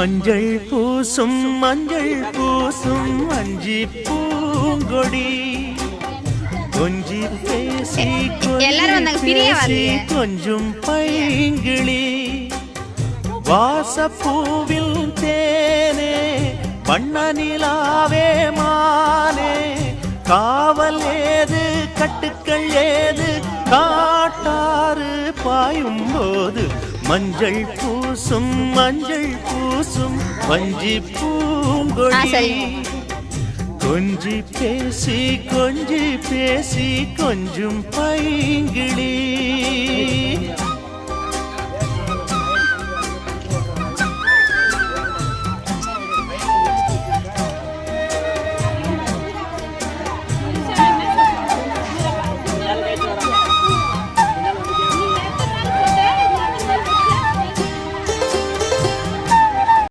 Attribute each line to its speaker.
Speaker 1: மஞ்சள் பூசும் மஞ்சி பூங்கொடி கொஞ்சி பேசி கொஞ்சம் பைங்கிளி வாசப்பூவில் தேனே வண்ண நிலாவே மானே காவல் ஏது கட்டுக்கள் ஏது காட்டாறு பாயும் போது மஞ்சள் பூசும் வஞ்சி பூங்கொடி கொஞ்சி பேசி கொஞ்சம் பைங்கிளி